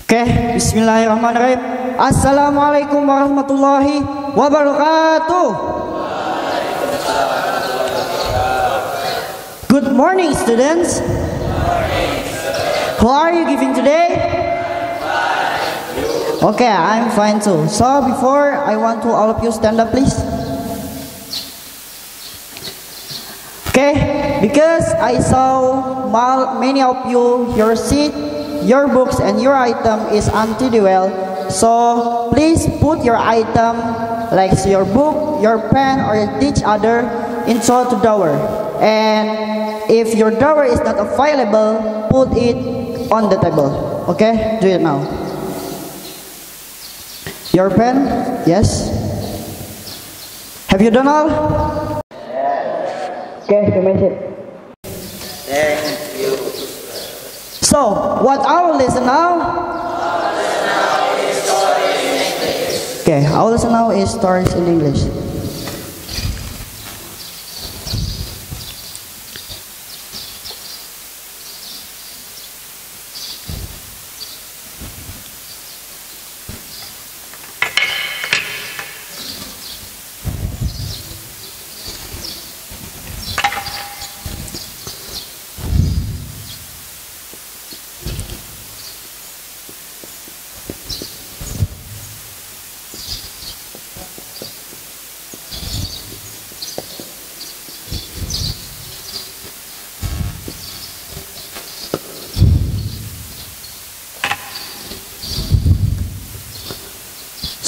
Oke, bismillahirrahmanirrahim. Assalamualaikum warahmatullahi wabarakatuh. Good morning, students. How are you giving today? Okay, I'm fine too. So before I want to all of you stand up, please. Okay, because I saw many of you, your seat, your books, and your item is empty well. So please put your item, like your book, your pen, or each other, into the drawer. And if your drawer is not available, put it on the table. Okay, do it now. Your pen, yes. Have you done all? Okay, you may sit. Thank you. So, what our lesson now? Okay, our lesson now is stories in English.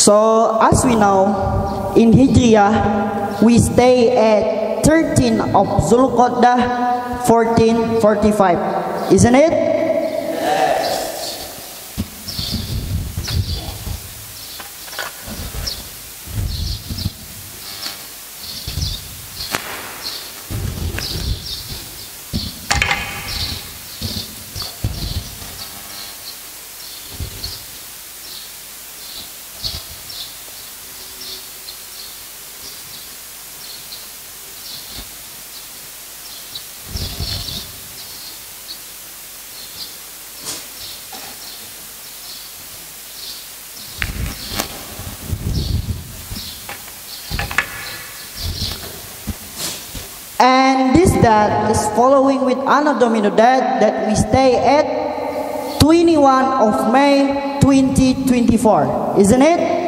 So, as we know, in Hijriah, we stay at 13 of Zulqa'dah 1445, isn't it? And this date is following with Anno Domini date that we stay at 21 of May 2024, isn't it?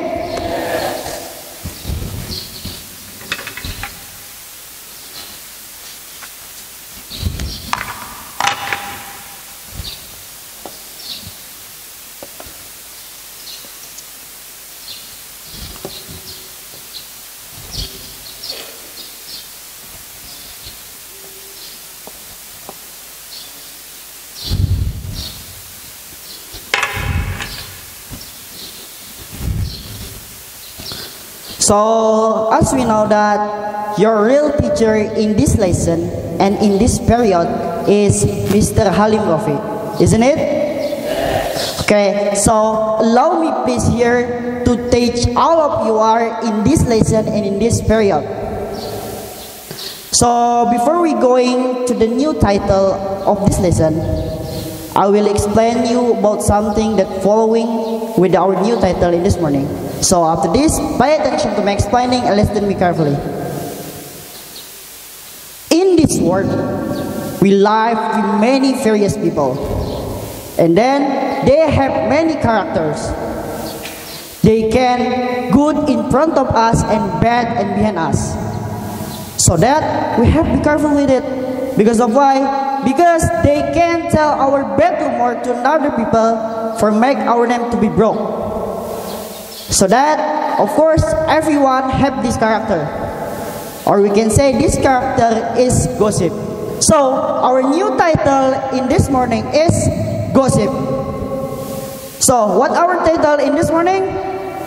So, as we know that your real teacher in this lesson and in this period is Mr. Halim Rafi, isn't it? Okay, so allow me please here to teach all of you are in this lesson and in this period. So, before we going to the new title of this lesson, I will explain you about something that following with our new title in this morning. So after this, pay attention to my explaining and listen to me carefully. In this world, we live with many various people. And then, they have many characters. They can good in front of us and bad and behind us. So that, we have to be careful with it. Because of why? Because they can tell our bad rumor to other people for make our name to be broke. So that, of course, everyone have this character. Or we can say this character is gossip. So, our new title in this morning is Gossip. So, what our title in this morning?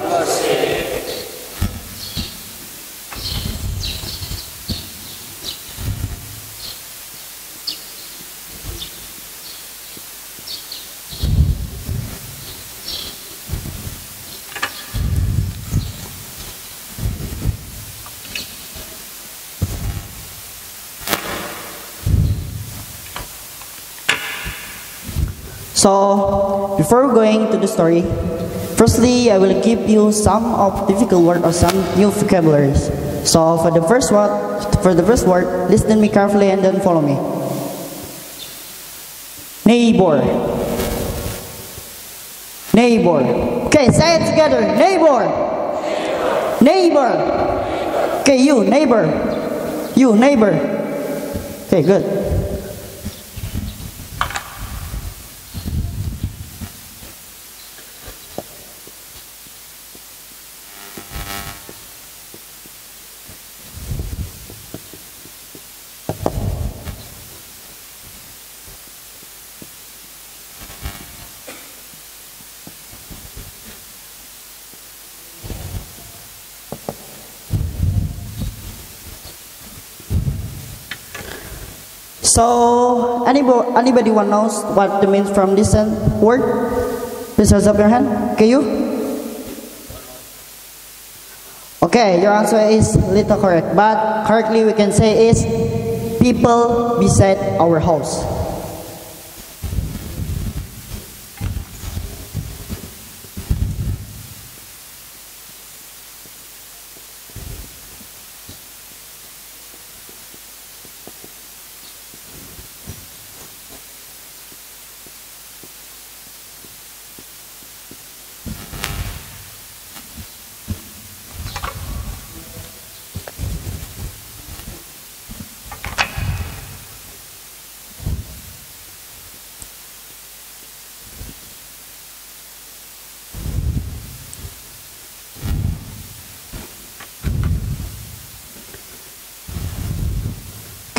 Gossip. So, before going to the story, firstly, I will give you some of difficult word or some new vocabularies. So, for the first word, listen to me carefully and then follow me. Neighbor. Neighbor. Okay, say it together. Neighbor. Neighbor. Okay, you, neighbor. You, neighbor. Okay, good. So, anybody one knows what the means from this word? Please raise up your hand. Okay, you? Okay, your answer is little correct, but correctly we can say is people beside our house.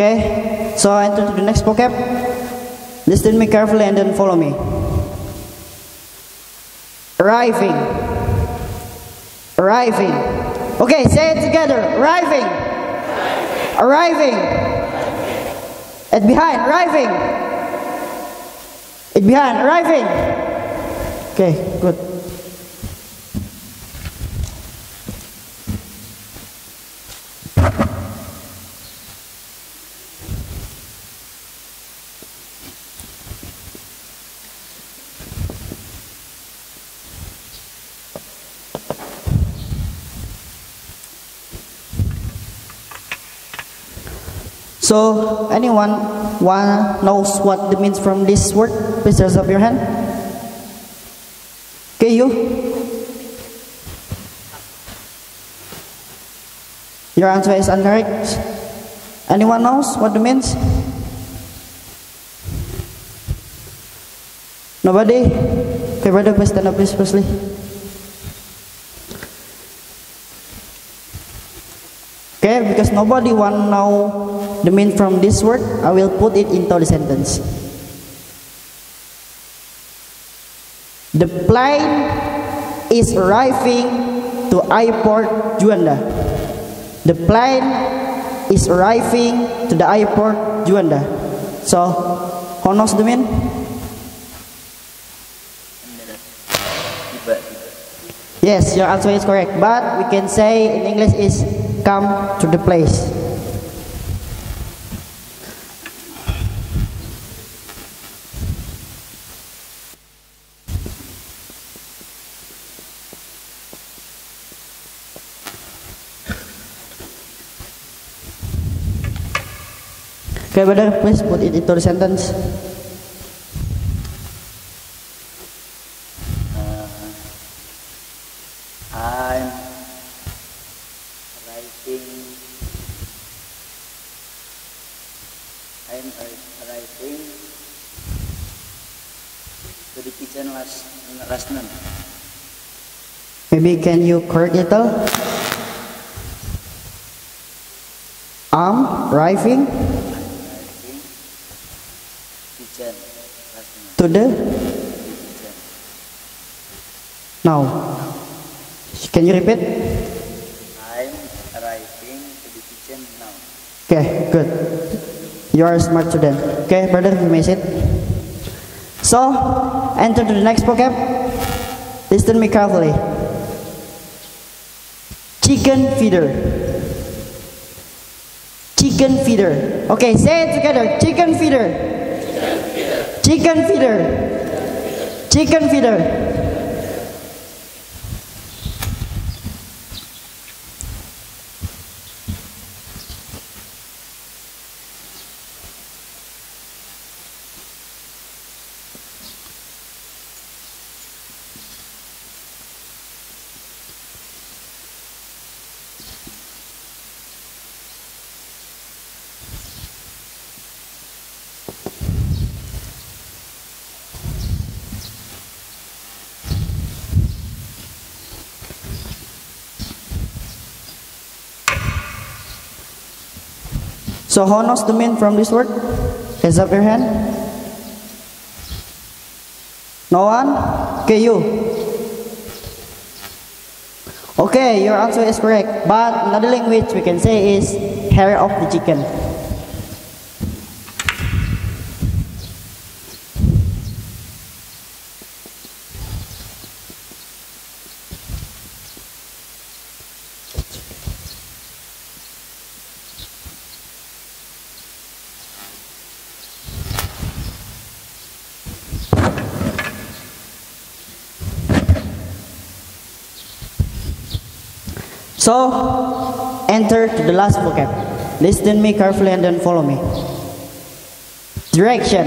Okay, so enter to the next vocab. Listen to me carefully and then follow me. Arriving. Arriving. Okay, say it together. Arriving. Arriving. And behind. Arriving. It behind. Arriving. Okay, good. So, anyone knows what the means from this word? Please raise up your hand. Okay, you? Your answer is incorrect. Anyone knows what it means? Nobody? Okay, brother, please stand up, please, firstly. Okay, because nobody want to know the meaning from this word, I will put it into the sentence. The plane is arriving to airport Juanda. The plane is arriving to the airport Juanda. So, who knows the meaning? Yes, your answer is correct. But we can say in English is come to the place. Okay, brother, please put it into the sentence. I'm arriving to the kitchen last month. Maybe can you correct it all? I'm arriving Kitchen last month. to the Kitchen. now. Can you repeat? I'm arriving to the kitchen now. Okay, good. You are a smart student. Okay, brother, you may sit. So, enter to the next vocab. Listen to me carefully. Chicken feeder. Chicken feeder. Okay, say it together. Chicken feeder. Chicken feeder. Chicken feeder. So who knows the meaning from this word? Raise up your hand. No one? Okay, you. Okay, your answer is correct. But another language we can say is hair of the chicken. So, enter to the last vocab. Listen me carefully and then follow me. Direction.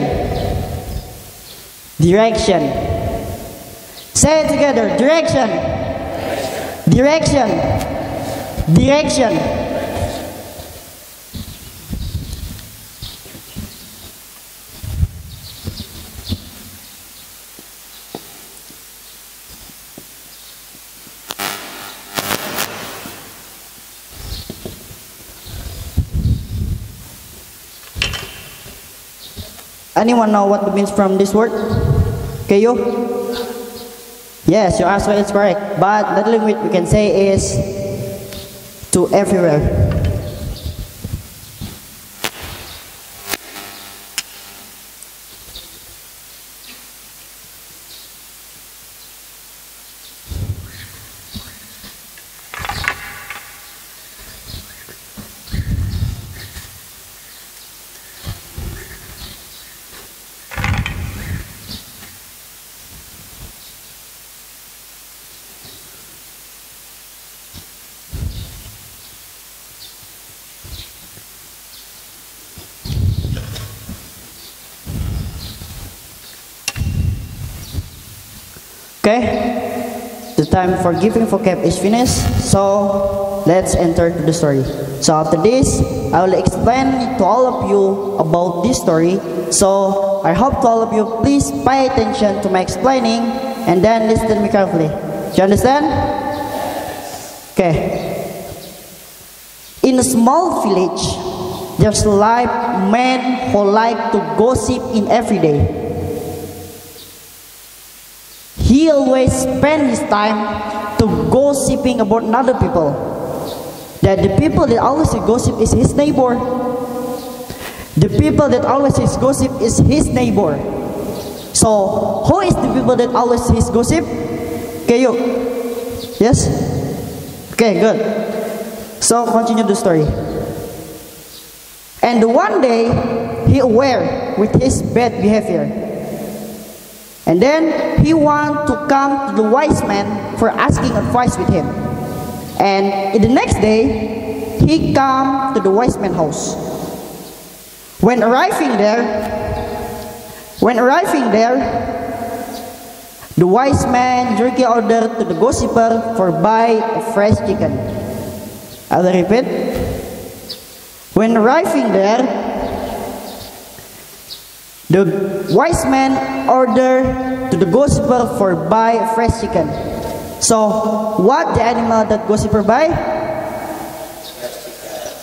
Direction. Say it together. Direction. Direction. Direction. Anyone know what it means from this word? Okay, you? Yes, your answer is correct. But the language we can say is to everywhere. Okay, the time for giving vocab is finished, so let's enter to the story. So after this, I will explain to all of you about this story. So I hope to all of you please pay attention to my explaining and then listen to me carefully. Do you understand? Okay. In a small village, there's a live man who like to gossip in every day. He always spend his time to gossiping about other people. That the people that always gossip is his neighbor. The people that always gossip is his neighbor. So who is the people that always gossip? Okay, you. Yes? Okay, good. So continue the story. And one day he aware with his bad behavior. And then he want to come to the wise man for asking advice with him. And in the next day, he come to the wise man's house. When arriving there, the wise man directly ordered to the gossiper for buy a fresh chicken. I will repeat. When arriving there, the wise man ordered to the gossiper for buy a fresh chicken. So, what the animal that gossiper buy?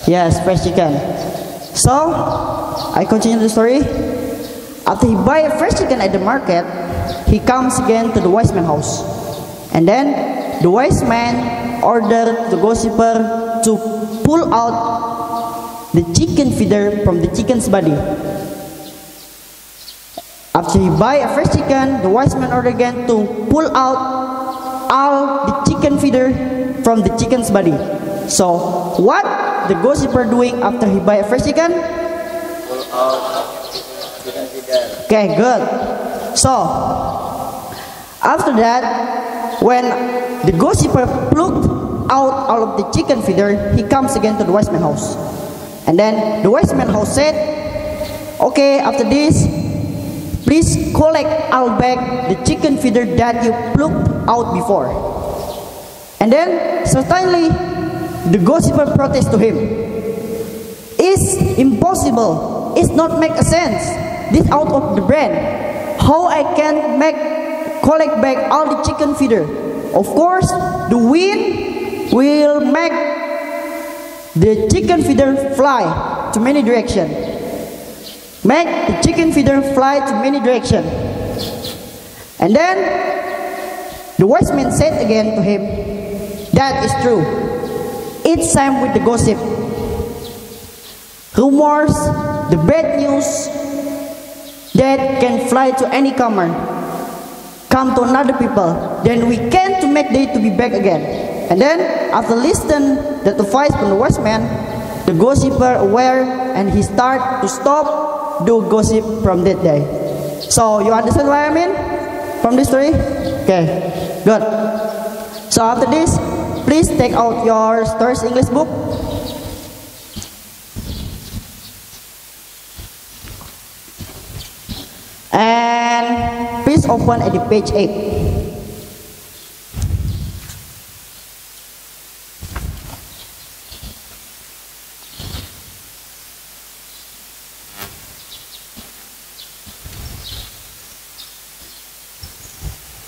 Yes, fresh chicken. So, I continue the story. After he buy a fresh chicken at the market, he comes again to the wise man's house. And then, the wise man ordered the gossiper to pull out the chicken feeder from the chicken's body. After he buy a fresh chicken, the wise man ordered again to pull out all the chicken feeder from the chicken's body. So, what the gossiper doing after he buy a fresh chicken? Pull out chicken feeder. Okay, good. So, After that, when the gossiper plucked out all of the chicken feeder, he comes again to the wise man house. And then the wise man house said, okay, after this, please collect all back the chicken feeder that you plucked out before. And then certainly the gossiper protests to him. It's impossible. It's not make a sense. This out of the brand. How I can collect back all the chicken feeder? Of course, the wind will make the chicken feeder fly to many directions. Make the chicken feeder fly to many directions. And then the wise man said again to him, that is true. It's same with the gossip. Rumors, the bad news that can fly to any comer, come to another people, then we can to make they to be back again. And then after listening that advice from the wise man, the gossiper aware and he start to stop do gossip from that day. So you understand what I mean from this story? Okay, good. So after this, please take out your Stars English book. And please open at the page 8.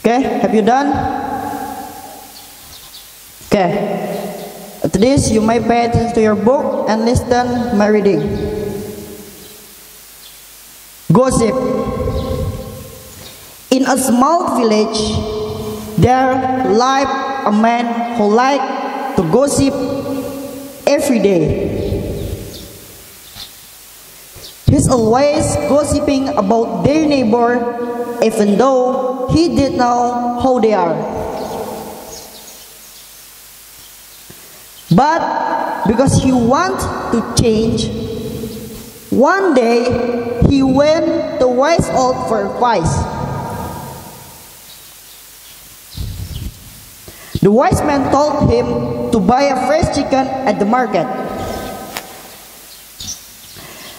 Okay, have you done? Okay. After this, you may pay attention to your book and listen my reading. Gossip. In a small village, there lived a man who liked to gossip every day. He's always gossiping about their neighbor, even though he didn't know how they are. But because he wanted to change, one day he went to wise old for advice. The wise man told him to buy a fresh chicken at the market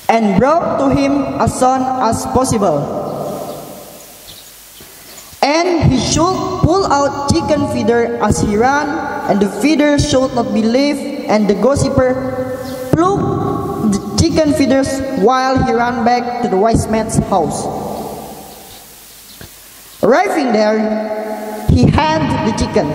and brought to him as soon as possible. And he should pull out chicken feeder as he ran, and the feeder should not be left, and the gossiper plucked the chicken feeders while he ran back to the wise man's house. Arriving there, he had the chicken.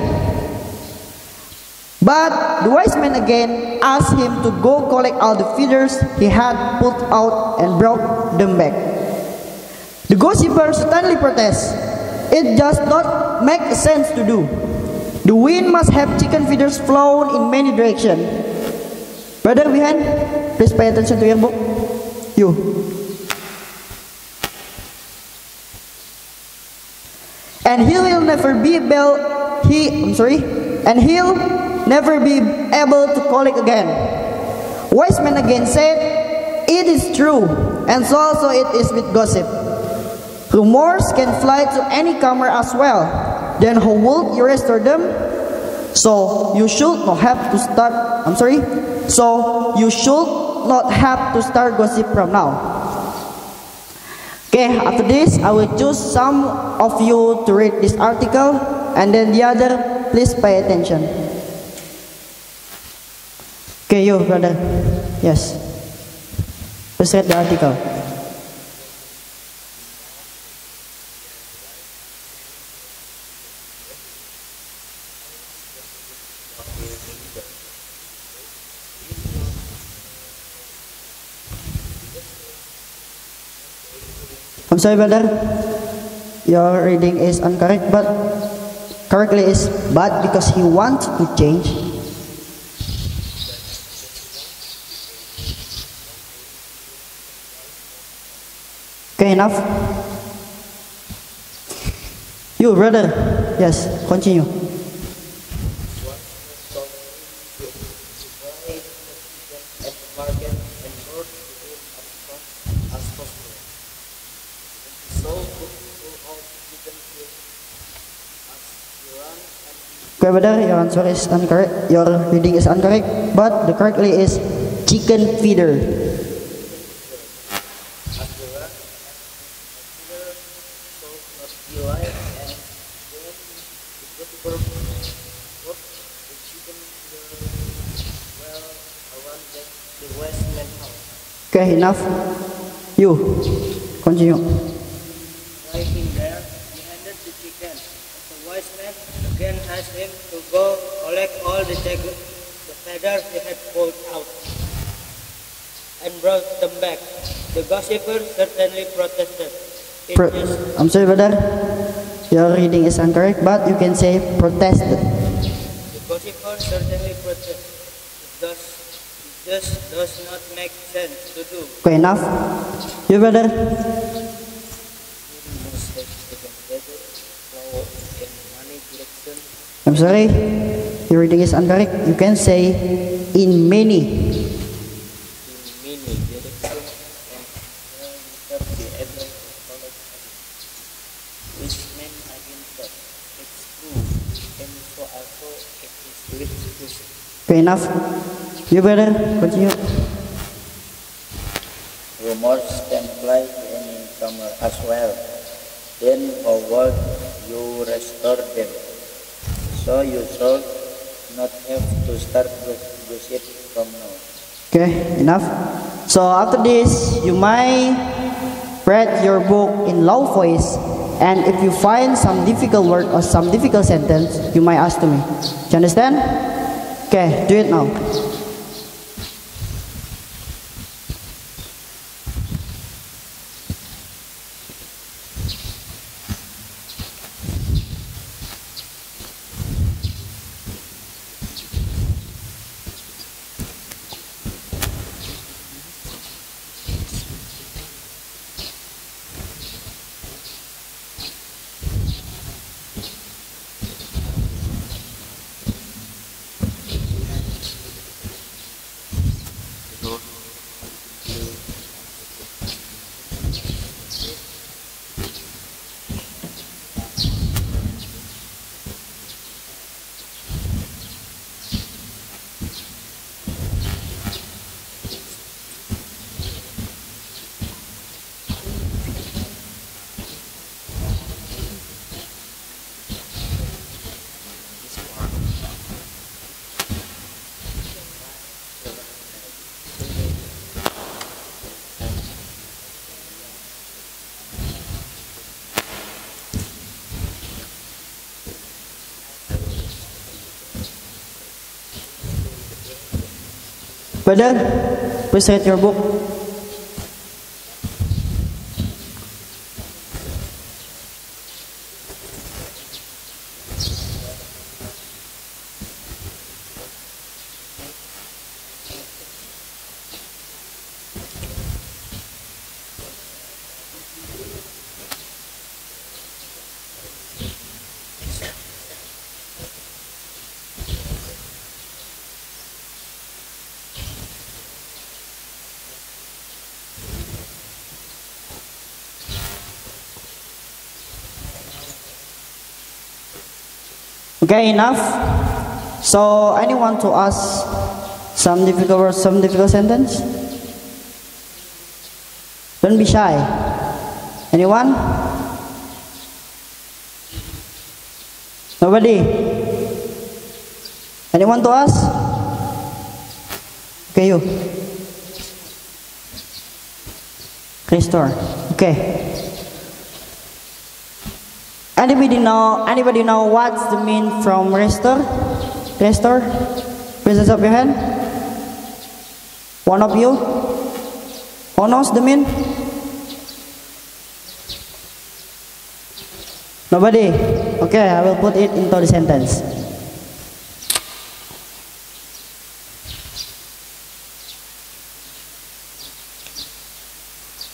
But the wise man again asked him to go collect all the feeders he had pulled out and brought them back. The gossiper suddenly protests. It does not make sense to do. The wind must have chicken feeders flown in many directions. Brother behind, please pay attention to your book. You. And he'll never be able to collect again. Wise man again said, it is true, and so also it is with gossip. Rumors can fly to any comer as well. Then how would you restore them? So you should not have to start gossip from now. Okay, after this I will choose some of you to read this article, and then the other, please pay attention. Okay, you brother. Yes. Please read the article. I'm sorry, brother. Your reading is incorrect, but correctly is but because he wants to change. Okay, enough. You, brother. Yes, continue. Okay, brother, your answer is incorrect. Your reading is incorrect, but the correctly is chicken feeder. Okay, enough. You continue. While in there, he handed the chicken. The wise man again asked him to go collect all the feathers he had pulled out and brought them back. The gossiper certainly protested. I'm sorry, brother. Your reading is incorrect, but you can say protested. The gossiper certainly protested. It just does not make sense to do. Okay, enough. You, brother. I'm sorry. Your reading is incorrect. You can say in many. Okay, enough. You, brother, continue. Rumors can fly in summer as well. Then forward you restore them. So you should not have to start gossip from now. Okay, enough. So after this, you might read your book in low voice, and if you find some difficult word or some difficult sentence, you might ask to me. Do you understand? Okay, do it now. Brother, please read your book. Okay, enough. So, anyone to ask some difficult words, some difficult sentence? Don't be shy. Anyone? Nobody? Anyone to ask? Okay, you. Restore. Okay. Anybody know what's the mean from restore? Restore? Please raise up your hand. One of you? Who knows the mean? Nobody? Okay, I will put it into the sentence.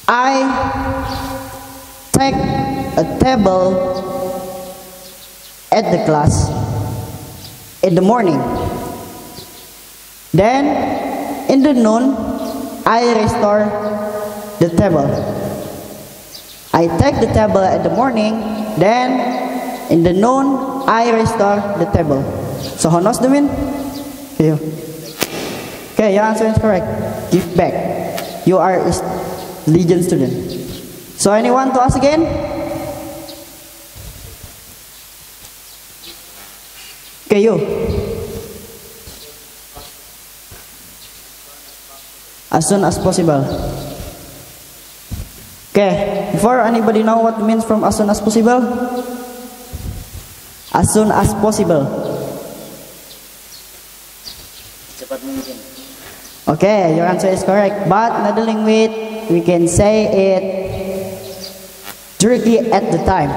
I take a table at the class in the morning. Then in the noon, I restore the table. I take the table at the morning. Then in the noon, I restore the table. So how knows the mean? Yeah. Okay, your answer is correct. Give back. You are a Legion student. So anyone to ask again? Okay, you. As soon as possible. Okay, before anybody know what it means from as soon as possible? As soon as possible. Cepat mungkin. Okay, your answer is correct. But not dealing with, we can say it directly at the time.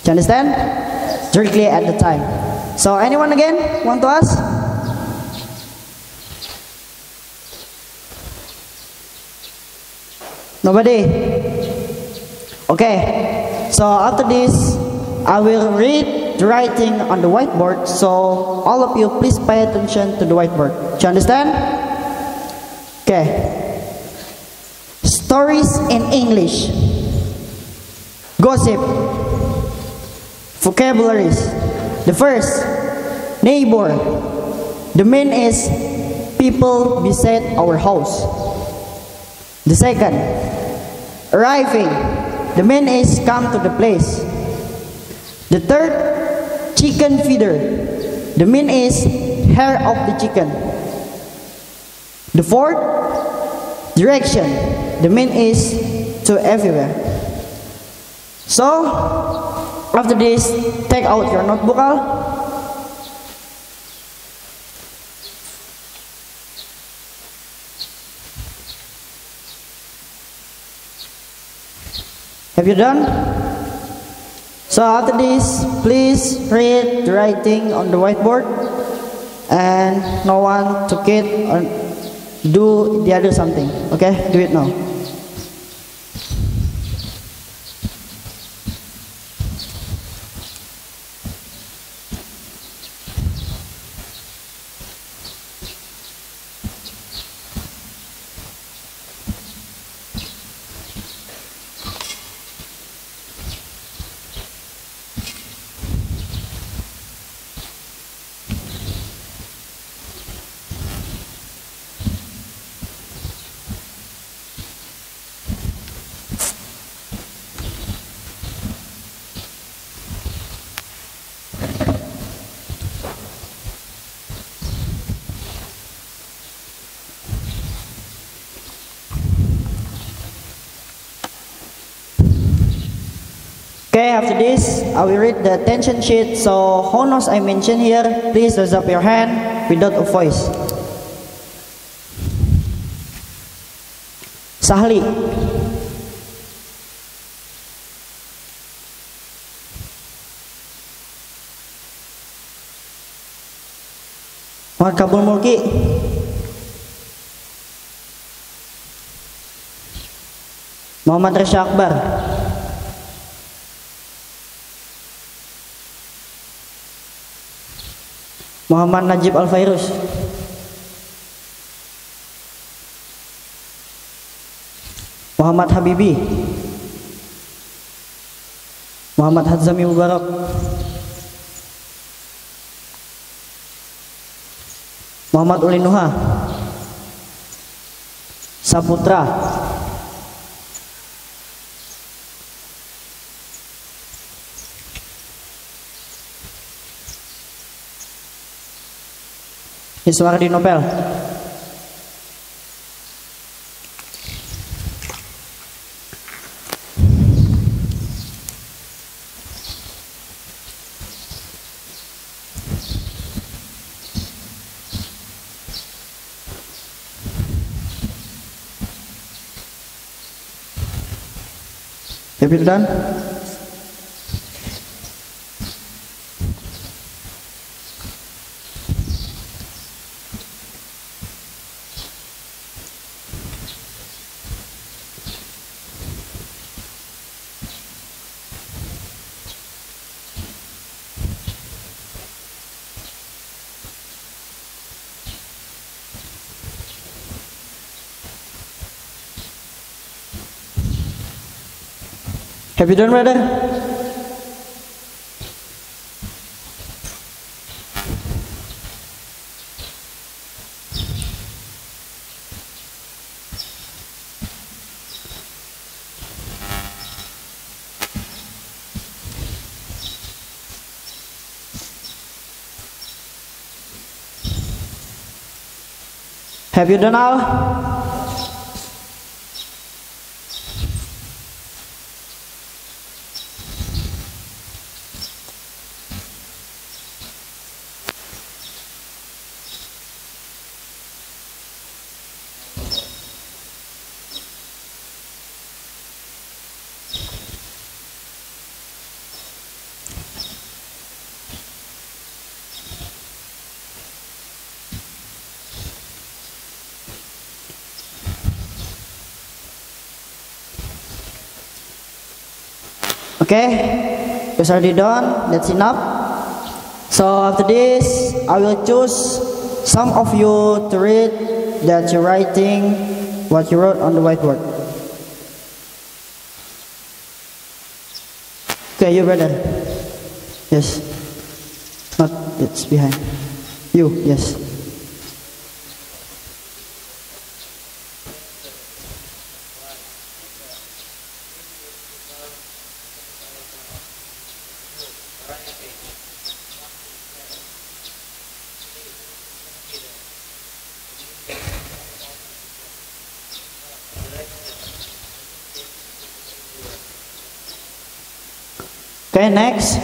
Do you understand? Directly at the time. So anyone again want to ask? Nobody? Okay. So after this, I will read the writing on the whiteboard. So all of you please pay attention to the whiteboard. Do you understand? Okay. Stories in English. Gossip. Vocabularies. The first, neighbor. The main is people beside our house. The second, arriving. The main is come to the place. The third, chicken feeder. The main is hair of the chicken. The fourth, direction. The main is to everywhere. So after this, take out your notebook. Have you done? So after this, please read the writing on the whiteboard, and no one took it or do the other something. Okay, do it now. Okay, after this, I will read the attention sheet. So, who knows I mentioned here, please raise up your hand without a voice. Sahli. Muhammad Kabul Mulki. Muhammad Resha Akbar. Muhammad Najib Al-Fairuz. Muhammad Habibi. Muhammad Hadzami Mubarak. Muhammad Ulinuha. Saputra. Iswardi Nobel. Have you done? Have you done, brother? Have you done all? Okay, it's already done. That's enough. So after this, I will choose some of you to read that you're writing what you wrote on the whiteboard. Okay, you brother. Yes. Not, it's behind. You, yes. Okay, next.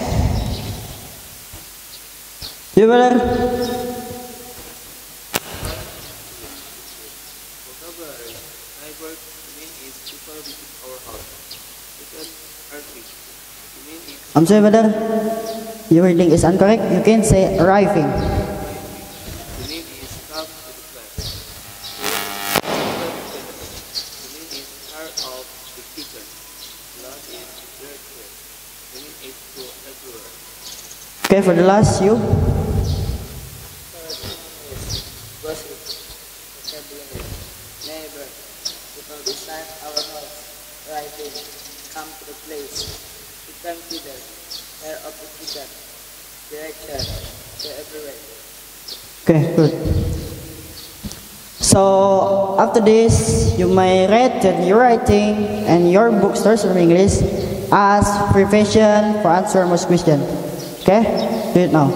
You brother. Vocabulary. Neighbor, the mean is people visit our house. Second, earthly. The mean is I'm sorry brother. Your reading is incorrect. You can say arriving. the mean is come to the class. Third, the mean is part of the kitchen. Last is dirt here. The mean is to everywhere. Okay, for the last, you. Third is gossip. Vocabulary. Neighbor. People beside our house. Arriving. Come to the place. Become feeder. Care of the kitchen. Director. To everywhere. Okay, good. So after this, you may read that your writing and your bookstores of English as preparation for answer most question. Okay, do it now.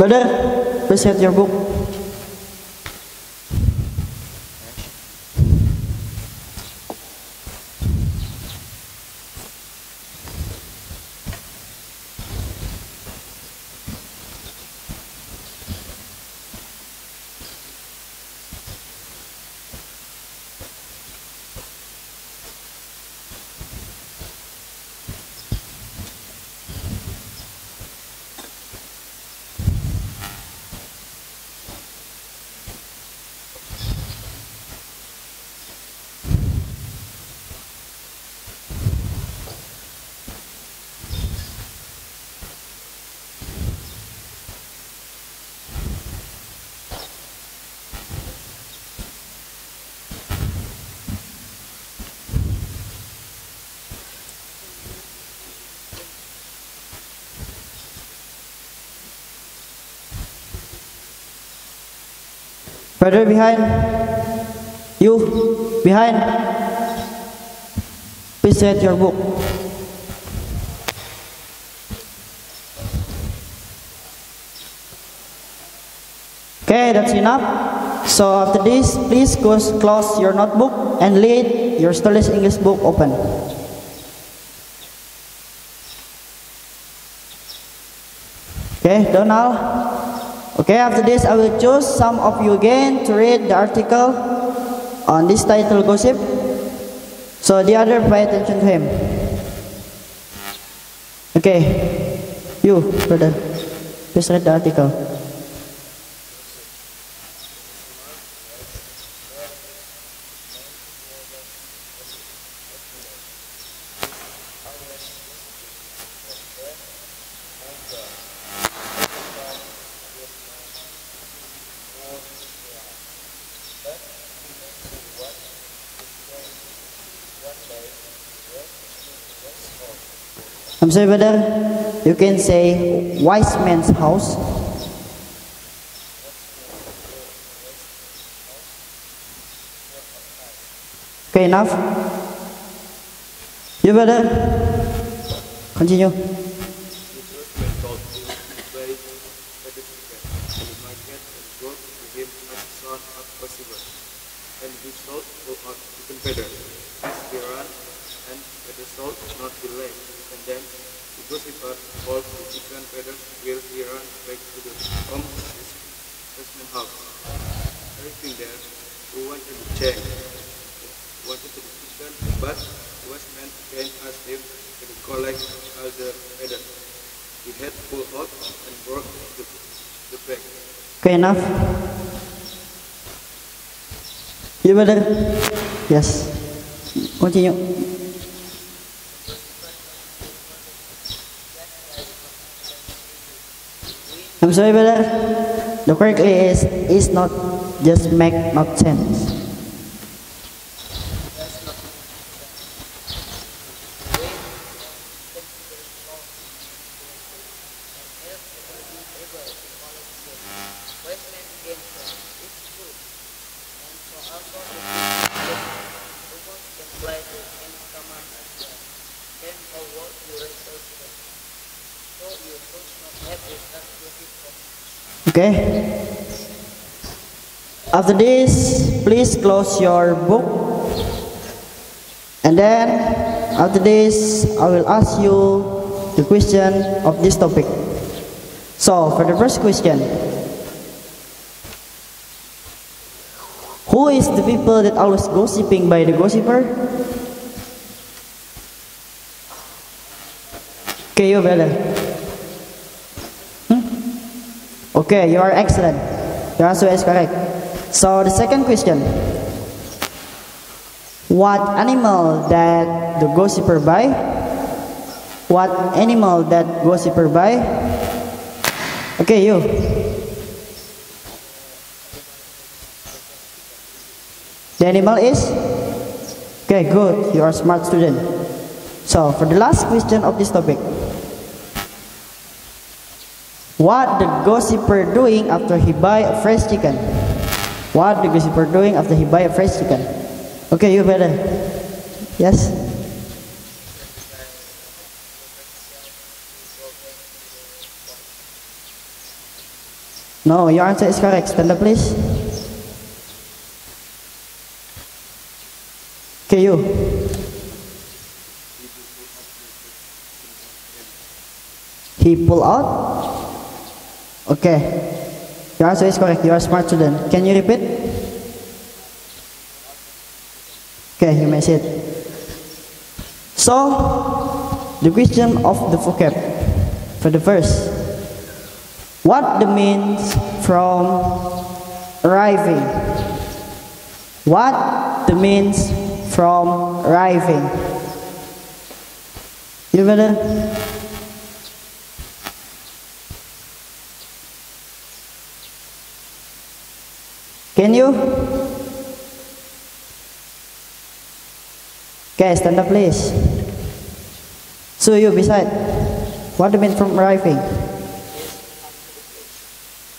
Brother, please get your book. Brother behind. You behind. Please get your book. Okay, that's enough. So after this, please close your notebook and leave your Sterling English book open. Okay, Donald. Okay, after this, I will choose some of you again to read the article on this title gossip. So the other pay attention to him. Okay, you, brother, please read the article. I'm sorry, brother. You can say wise man's house. Okay, enough. You, brother. Continue. The first man told him to buy better chicken in the market and brought to him as soon as possible. And he sold out chicken better. As he ran, and better sold not delay. And then the gossiper called the chicken feathers where he ran back to the home of his husband's house. Arriving there, he wanted to check, wanted the chicken, but the wise man again asked him to collect all the feathers. He had pulled out and broke the bag. Okay, enough. You, brother. Yes. Continue. I'm sorry, brother. The correctly is not just make not sense. Okay. After this, please close your book. And then, after this, I will ask you the question of this topic. So, for the first question, who is the people that always gossiping by the gossiper? Okay, you brother. Okay, you are excellent. Your answer is correct. So the second question. What animal that the gossiper buy? What animal that gossiper buy? Okay, you. The animal is? Okay, good. You are a smart student. So for the last question of this topic. What the gossiper doing after he buy a fresh chicken? What the gossiper doing after he buy a fresh chicken? Okay, you better. Yes? No, your answer is correct. Stand up, please. Okay, you. He pull out? Okay. Your answer is correct. You are a smart student. Can you repeat? Okay, you may sit. So, the question of the vocab. For the first, what the means from arriving? What the means from arriving? You better. Can you? Okay, stand up please. So you beside. What do you mean from arriving?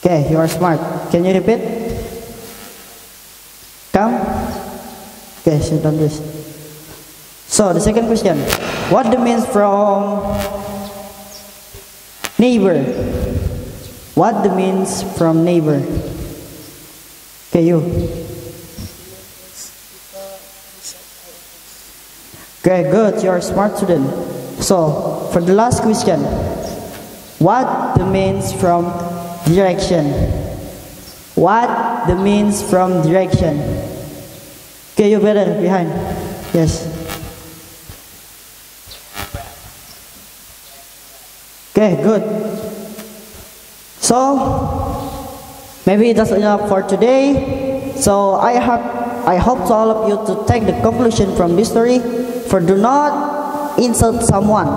Okay, you are smart. Can you repeat? Come. Okay, sit down please. So the second question. What do you mean from neighbor? What do you means from neighbor? Okay, you. Okay, good. You're a smart student. So, for the last question, what the means from direction? What the means from direction? Okay, you better behind. Yes. Okay, good. So, maybe that's enough for today. So I hope to all of you to take the conclusion from this story. For do not insult someone.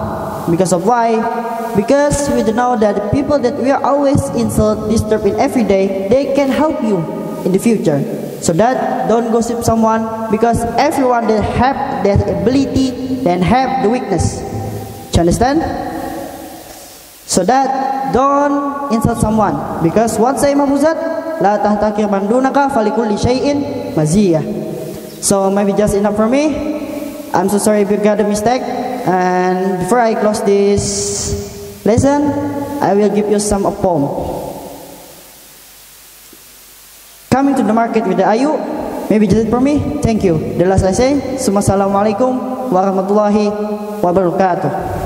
Because of why? Because we do know that the people that we are always insult, disturb in every day, they can help you in the future. So that don't gossip someone, because everyone that have the ability then have the weakness. Do you understand? So that don't insult someone, because what say Imam Muzad, la tahtakir man dunaka falikulli syai'in maziyah. So maybe just enough for me. I'm so sorry if you got a mistake. And before I close this lesson, I will give you some of poem. Coming to the market with the ayu, maybe just it for me. Thank you. The last I say, Assalamualaikum warahmatullahi wabarakatuh.